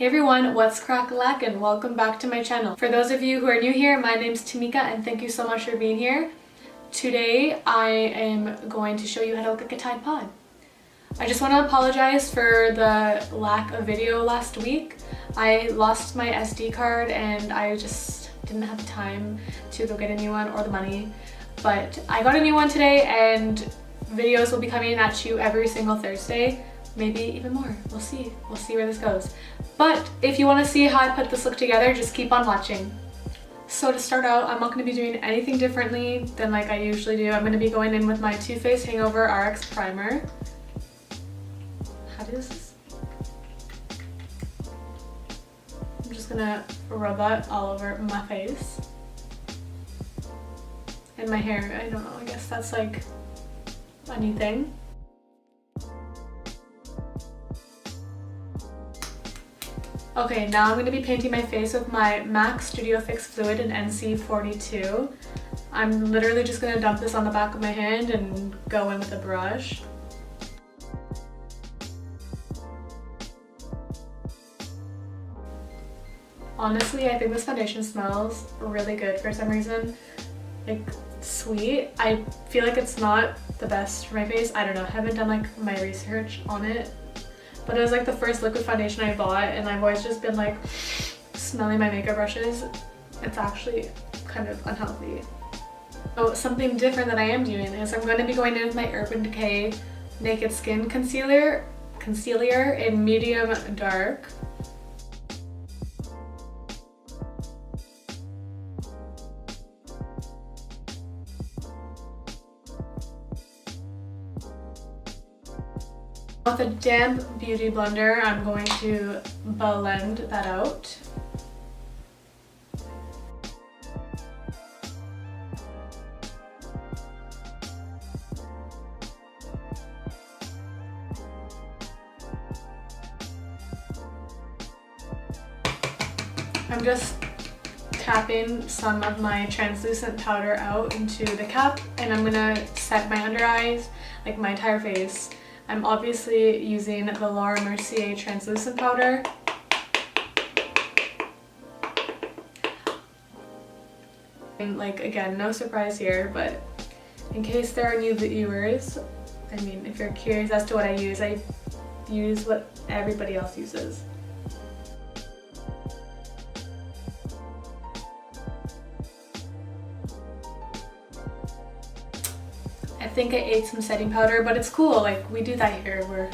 Hey everyone, what's crackalackin? Welcome back to my channel. For those of you who are new here, my name's Tameka and thank you so much for being here. Today I am going to show you how to look like a Tide Pod. I just want to apologize for the lack of video last week. I lost my SD card and I just didn't have the time to go get a new one or the money. But I got a new one today and videos will be coming at you every single Thursday. Maybe even more. We'll see where this goes. But if you want to see how I put this look together, just keep on watching. So to start out, I'm not going to be doing anything differently than like I usually do. I'm going to be going in with my TooFaced HangoverRx primer. How does this? I'm just going to rub that all over my face. And my hair, I don't know, I guess that's like a new thing. Okay, now I'm going to be painting my face with my MAC Studio Fix Fluid in NC42. I'm literally just going to dump this on the back of my hand and go in with a brush. Honestly, I think this foundation smells really good for some reason. Like, sweet. I feel like it's not the best for my face. I don't know, I haven't done like my research on it. But it was like the first liquid foundation I bought and I've always just been like smelling my makeup brushes. It's actually kind of unhealthy. So something different that I am doing is I'm going to be going in with my Urban Decay Naked Skin Concealer in medium dark. With a damp beauty blender, I'm going to blend that out. I'm just tapping some of my translucent powder out into the cap and I'm gonna set my under eyes, like my entire face. I'm obviously using the Mercier translucent powder. And like, again, no surprise here, but in case there are new viewers, I mean, if you're curious as to what I use what everybody else uses. I think I ate some setting powder, but it's cool, like we do that here. We're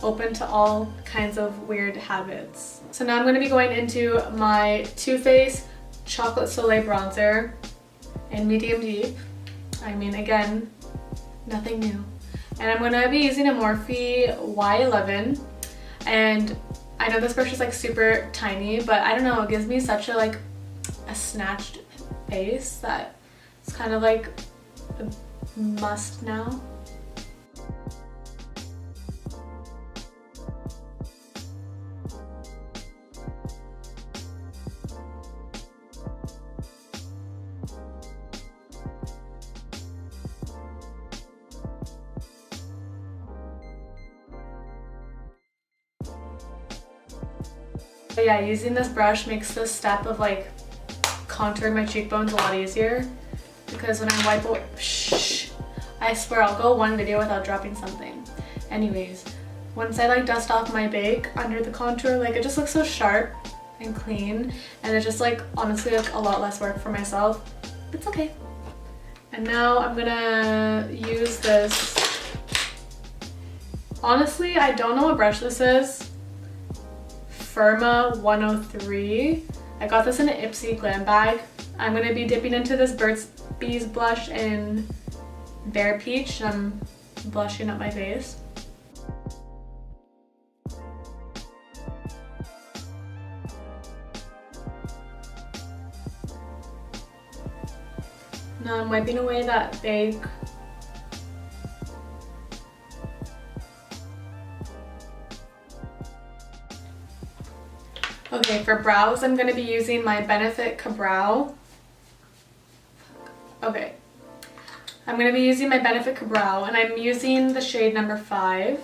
open to all kinds of weird habits. So now I'm going to be going into my TooFaced Chocolate Soleil bronzer in medium deep. I mean, again, nothing new. And I'm going to be using a Morphe Y11. And I know this brush is like super tiny, but I don't know, it gives me such a like a snatched face that it's kind of like a must now. But yeah, using this brush makes the step of like contouring my cheekbones a lot easier because when I wipe away, I swear I'll go one video without dropping something. Anyways, once I like dust off my bake under the contour, like it just looks so sharp and clean and it's just like honestly like a lot less work for myself. It's okay. And now I'm gonna use this. Honestly, I don't know what brush this is. Firma 103. I got this in an Ipsy glam bag. I'm gonna be dipping into this Burts Bees blush in Bare Peach. I'm blushing up my face. Now I'm wiping away that bake. Okay, for brows I'm going to be using my Benefit Kabrow. Okay. I'm going to be using my Benefit Kabrow and I'm using the shade number 5.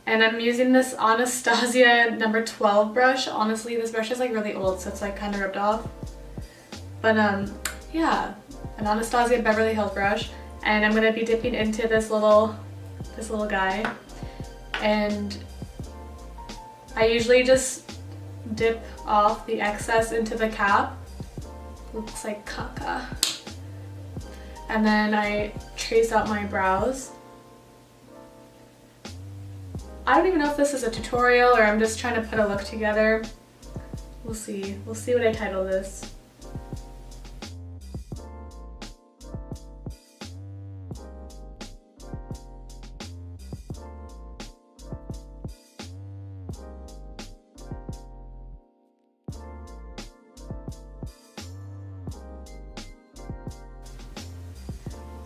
And I'm using this Anastasia number 12 brush. Honestly, this brush is like really old, so it's like kind of ripped off. But yeah, an Anastasia Beverly Hills brush. And I'm gonna be dipping into this little guy. And I usually just dip off the excess into the cap. Looks like caca. And then I trace out my brows. I don't even know if this is a tutorial or I'm just trying to put a look together. We'll see. We'll see what I title this.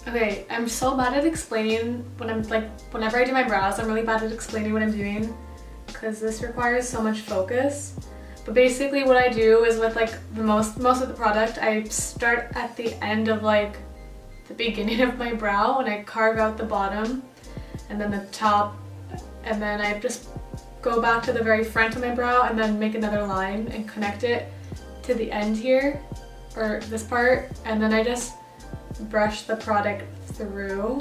Okay, I'm so bad at explaining when I'm like, whenever I do my brows, I'm really bad at explaining what I'm doing because this requires so much focus. But basically what I do is with like most of the product, I start at the end of like the beginning of my brow and I carve out the bottom and then the top, and then I just go back to the very front of my brow and then make another line and connect it to the end here, or this part, and then I just brush the product through.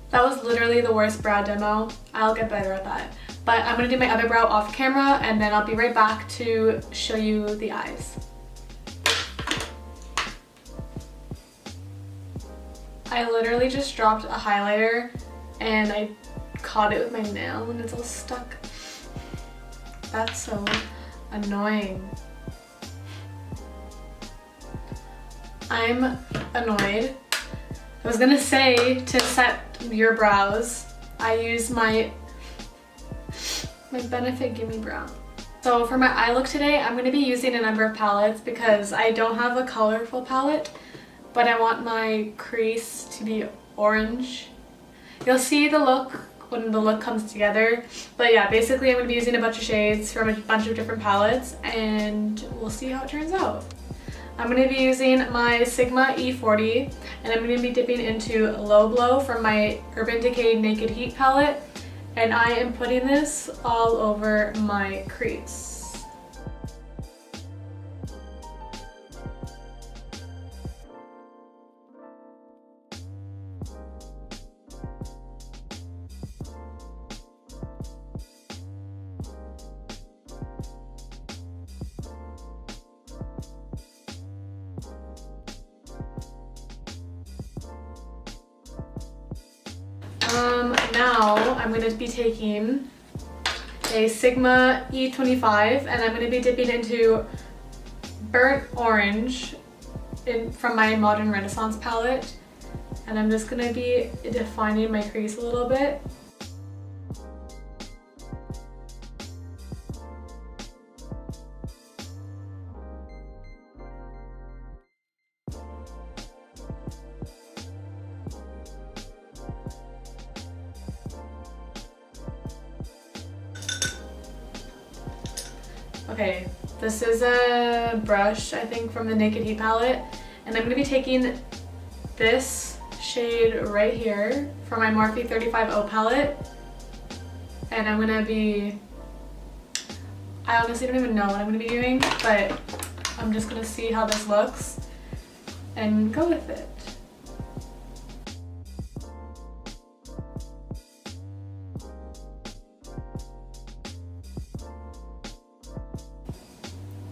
That was literally the worst brow demo. I'll get better at that. But I'm gonna do my other brow off camera and then I'll be right back to show you the eyes. I literally just dropped a highlighter and I caught it with my nail and it's all stuck. That's so annoying. I'm annoyed. I was gonna say to set your brows, I use my Benefit Gimme Brown. So for my eye look today, I'm gonna be using a number of palettes because I don't have a colorful palette, but I want my crease to be orange. You'll see the look when the look comes together. But yeah, basically I'm going to be using a bunch of shades from a bunch of different palettes and we'll see how it turns out. I'm going to be using my Sigma E40 and I'm going to be dipping into Low Blow from my Urban Decay Naked Heat palette, and I am putting this all over my crease. Now I'm going to be taking a Sigma E25 and I'm going to be dipping into Burnt Orange from my Modern Renaissance palette, and I'm just going to be defining my crease a little bit. Okay, this is a brush, I think, from the Naked Heat palette, and I'm going to be taking this shade right here from my Morphe 35O palette, and I'm going to be, I honestly don't even know what I'm going to be doing, but I'm just going to see how this looks and go with it.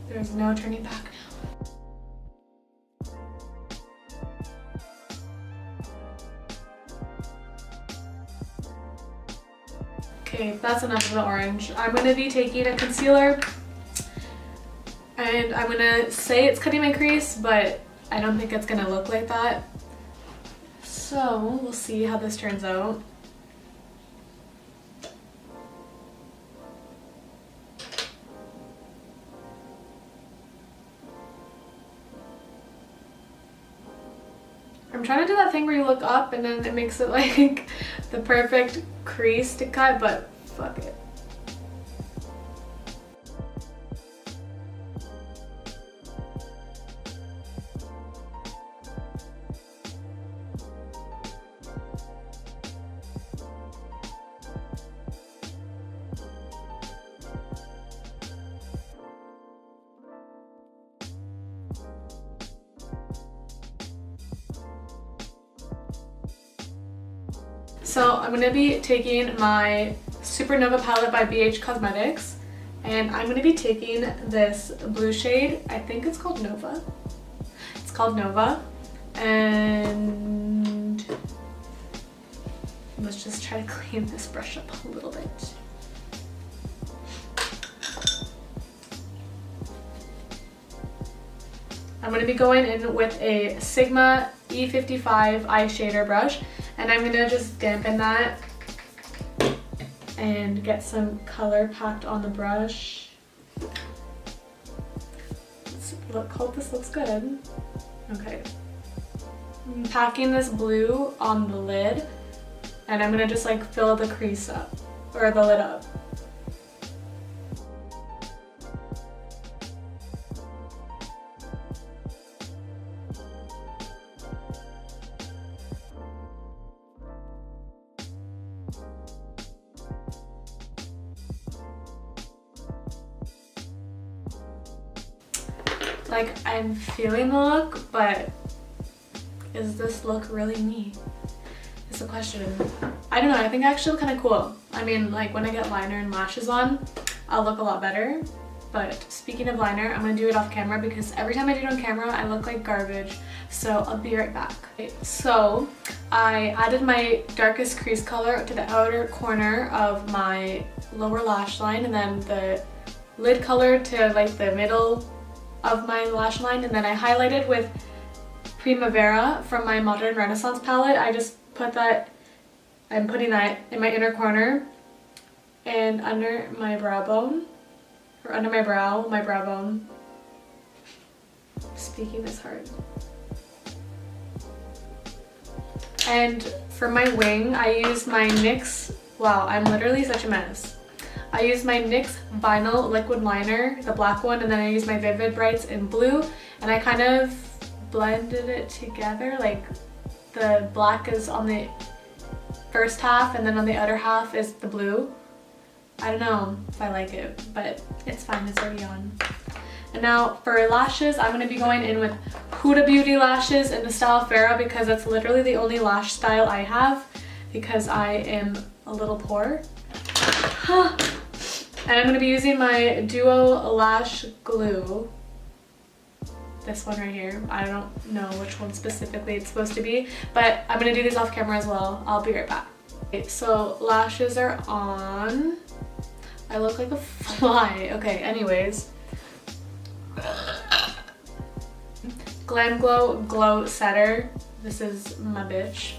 There's no turning back now. Okay, that's enough of the orange. I'm going to be taking a concealer and I'm going to say it's cutting my crease, but I don't think it's going to look like that. So we'll see how this turns out. I'm trying to do that thing where you look up and then it makes it like the perfect crease to cut, but fuck it. So I'm going to be taking my Supernova palette by BH Cosmetics, and I'm going to be taking this blue shade. I think it's called Nova. It's called Nova, and let's just try to clean this brush up a little bit. I'm going to be going in with a Sigma E55 eye shader brush, and I'm going to just dampen that and get some color packed on the brush. Hope this looks good. Okay. I'm packing this blue on the lid, and I'm going to just like fill the crease up, or the lid up. Like, I'm feeling the look, but is this look really me? It's the question. I don't know, I think I actually look kind of cool. I mean, like when I get liner and lashes on, I'll look a lot better. But speaking of liner, I'm gonna do it off camera because every time I do it on camera, I look like garbage. So I'll be right back. Okay, so I added my darkest crease color to the outer corner of my lower lash line, and then the lid color to like the middle of my lash line, and then I highlighted with Primavera from my Modern Renaissance palette. I just put that, I'm putting that in my inner corner and under my brow bone, or under my brow bone. Speaking is hard. And for my wing, I used my NYX, wow, I'm literally such a mess. I used my NYX Vinyl Liquid Liner, the black one, and then I used my Vivid Brights in blue, and I kind of blended it together. Like the black is on the first half, and then on the other half is the blue. I don't know if I like it, but it's fine, it's already on. And now for lashes, I'm going to be going in with Huda Beauty lashes in the style Farrah, because that's literally the only lash style I have, because I am a little poor. And I'm going to be using my Duo Lash Glue. This one right here. I don't know which one specifically it's supposed to be, but I'm going to do this off camera as well. I'll be right back. Okay, so lashes are on. I look like a fly. Okay, anyways. Glam Glow Glow Setter. This is my bitch.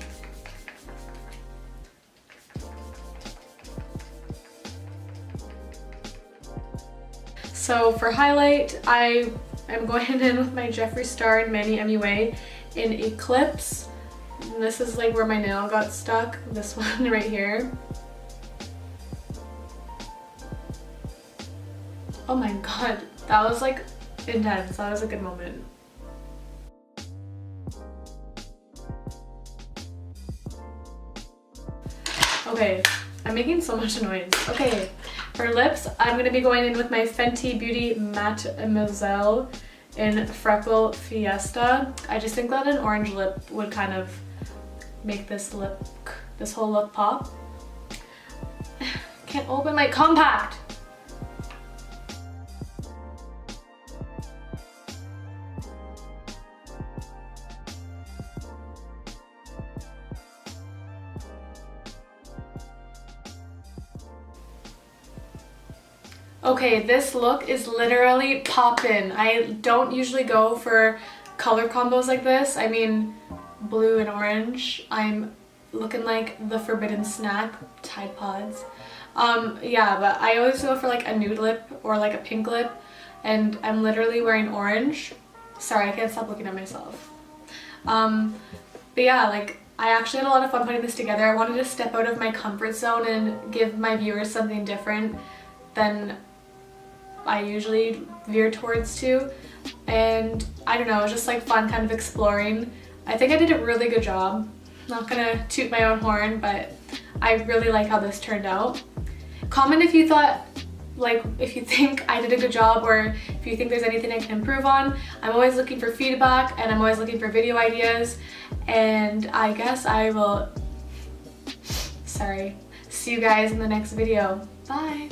So for highlight, I am going in with my Jeffree Star and Manny MUA in Eclipse. And this is like where my nail got stuck, this one right here. Oh my god, that was like intense. That was a good moment. Okay, I'm making so much noise. Okay. For lips, I'm going to be going in with my Fenty Beauty Mademoiselle in Freckle Fiesta. I just think that an orange lip would kind of make this whole look pop. Can't open my compact! Okay, this look is literally poppin'. I don't usually go for color combos like this. I mean, blue and orange. I'm looking like the forbidden snack, Tide Pods. Yeah, but I always go for like a nude lip or like a pink lip, and I'm literally wearing orange. Sorry, I can't stop looking at myself. But yeah, like I actually had a lot of fun putting this together. I wanted to step out of my comfort zone and give my viewers something different than I usually veer towards too. And I don't know, it was just like fun kind of exploring. I think I did a really good job. Not gonna toot my own horn, but I really like how this turned out. Comment if you thought, like, if you think I did a good job, or if you think there's anything I can improve on. I'm always looking for feedback, and I'm always looking for video ideas, and I guess I will sorry. See you guys in the next video. Bye!